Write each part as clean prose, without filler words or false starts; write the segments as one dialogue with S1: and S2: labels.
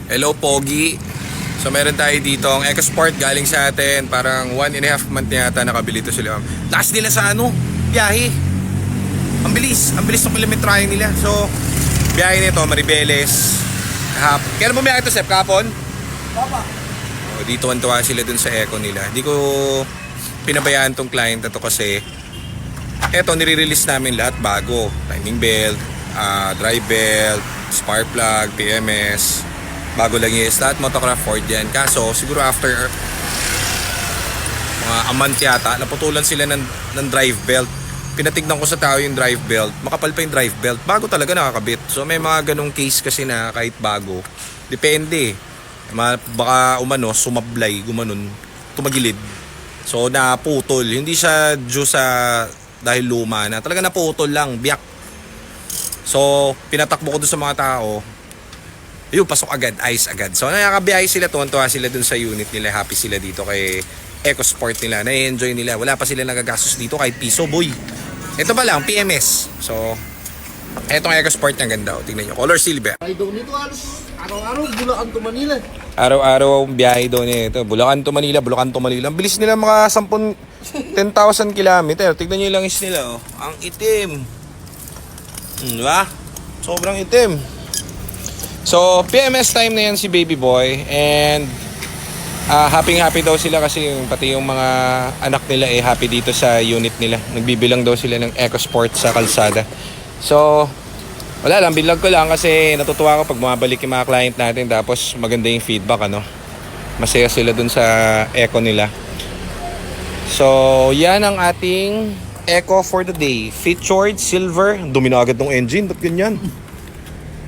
S1: Hello, Pogi. So meron tayo dito ang EcoSport galing sa atin. Parang 1.5 month na yata nakabili to sila. Last nila sa biyahe. Ang bilis ng kilometrahe nila. So biyahe nito, Maribeles. Kailan bumiyahe ito, Sep? Kapon?
S2: Papa.
S1: Dito tuwa sila dun sa Eco nila. Hindi ko pinabayaan tong client na to kasi eto, nire-release namin lahat bago. Timing belt, drive belt, spark plug, PMS. Bago lang is lahat motocraft Ford yan. Kaso siguro after mga a month yata, naputulan sila ng drive belt. Pinatignan ko sa tao yung drive belt. Makapal pa yung drive belt. Bago talaga nakakabit. So may mga ganong case kasi na kahit bago. Depende. Baka sumablay, gumanon, tumagilid. So naputol. Hindi siya due sa dahil luma na. Talaga naputol lang, biyak. So pinatakbo ko doon sa mga tao. Yung pasok agad, ayos agad. So nakakabiyahe sila, tuwan-tuwa sila dun sa unit nila. Happy sila dito kay EcoSport nila. Na-enjoy nila. Wala pa sila nagagastos dito kahit piso, boy. Ito pa lang, PMS. So, etong EcoSport ang ganda. Tingnan nyo, color silver.
S2: Ay daw nito halos araw-araw Bulacan to Manila.
S1: Araw-araw biyahe daw nito. Bulacan to Manila, Bulacan to Manila. Ang bilis nila mga 10,000 kilometer. Tignan nyo yung langis nila, oh. Ang itim. Diba? Sobrang itim. So, PMS time na yan si baby boy. And happy daw sila kasi pati yung mga anak nila happy dito sa unit nila. Nagbibilang daw sila ng EcoSport sa kalsada. So, wala lang, bilag ko lang kasi natutuwa ko pag bumabalik yung mga client natin tapos maganda yung feedback, masaya sila dun sa Eco nila. So, yan ang ating Eco for the day. Featured silver. Dumi na agad ng engine, ba't ganyan?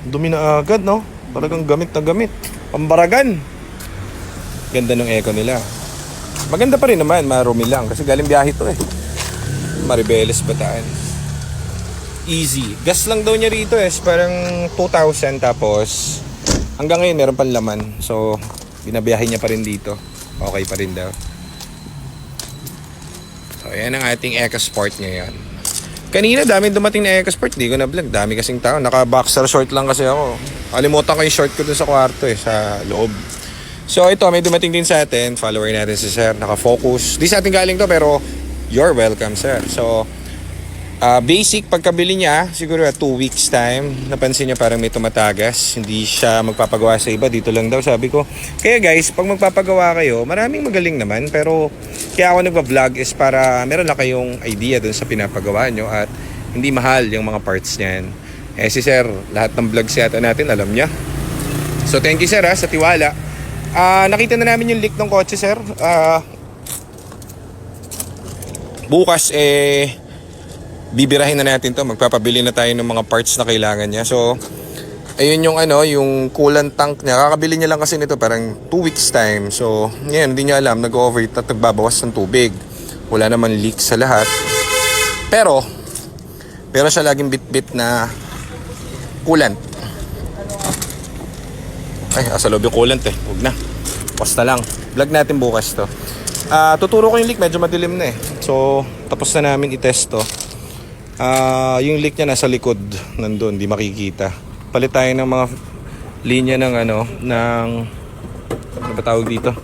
S1: Dumi na agad, no? Talagang gamit na gamit. Pambaragan. Ganda ng Eco nila. Maganda pa rin naman, marumi lang kasi galing biyahe to Maribeles, Bataan. Easy. Gas lang daw niya rito parang 2,000 tapos hanggang ngayon meron pang laman. So, binabiyahe niya pa rin dito. Okay pa rin daw. So, yan ang ating EcoSport ngayon. Kanina, dami dumating na EcoSport. Di ko na-vlog. Dami kasing tao. Naka-boxer short lang kasi ako. Kalimutan ko yung short ko dun sa kwarto sa loob. So, ito, may dumating din sa atin. Follower natin si Sir. Naka-focus. Di sa atin galing to, pero you're welcome, Sir. So, basic pagkabili niya, siguro 2 weeks time, napansin niya parang may tumatagas. Hindi siya magpapagawa sa iba. Dito lang daw, sabi ko. Kaya guys, pag magpapagawa kayo, maraming magaling naman. Pero, kaya ako nagpa-vlog is para meron na kayong idea dun sa pinapagawa nyo at hindi mahal yung mga parts niyan. Si Sir, lahat ng vlogs yata natin, alam niya. So, thank you Sir sa tiwala. Nakita na namin yung leak ng kotse, Sir. Bukas, bibirahin na natin to. Magpapabili na tayo ng mga parts na kailangan niya. So, ayun yung yung coolant tank niya. Kakabili niya lang kasi nito parang 2 weeks time. So, ngayon, hindi niya alam. Nag-overheat at nagbabawas ng tubig. Wala naman leak sa lahat. Pero siya laging bit-bit na coolant. Ay, asa loob yung coolant Huwag na. Basta lang. Vlog natin bukas to. Tuturo ko yung leak. Medyo madilim na So, tapos na namin i-test to. Yung leak niya nasa likod. Nandun. Di makikita. Palit tayo ng mga linya ng ano ba tawag dito?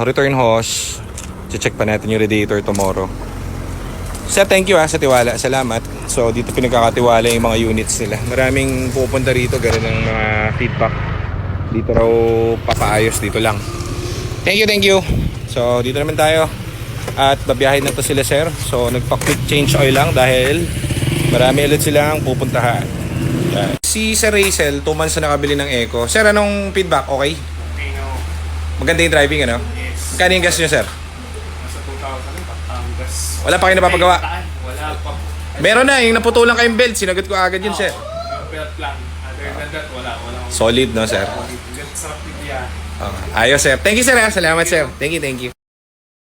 S1: Return hose. Check pa natin yung radiator tomorrow. Sir, thank you sa tiwala. Salamat. So, dito pinagkakatiwala yung mga units nila. Maraming pupunta rito, gano'n ng mga feedback. Dito raw papaayos, dito lang. Thank you. So, dito naman tayo. At babiyahin na to sila, Sir. So, nagpa-quick change oil lang dahil marami ulit silang pupuntahan. Yan. Si Sir Rachel, 2 months na nakabili ng Eco. Sir, anong feedback? Okay?
S3: Okay, no.
S1: Maganda yung driving,
S3: Yes.
S1: Kano yung gas nyo, Sir?
S3: Nasa 2,000 Batangas.
S1: Wala pa kayo napapagawa?
S3: Wala pa.
S1: Meron na, yung naputulan kayong belt. Sinagot ko agad yun, Sir.
S3: Yung belt lang. Other than that, wala.
S1: Solid, no, Sir?
S3: Good sa pigya.
S1: Ayos, Sir. Thank you, Sir. Salamat, Sir. Thank you.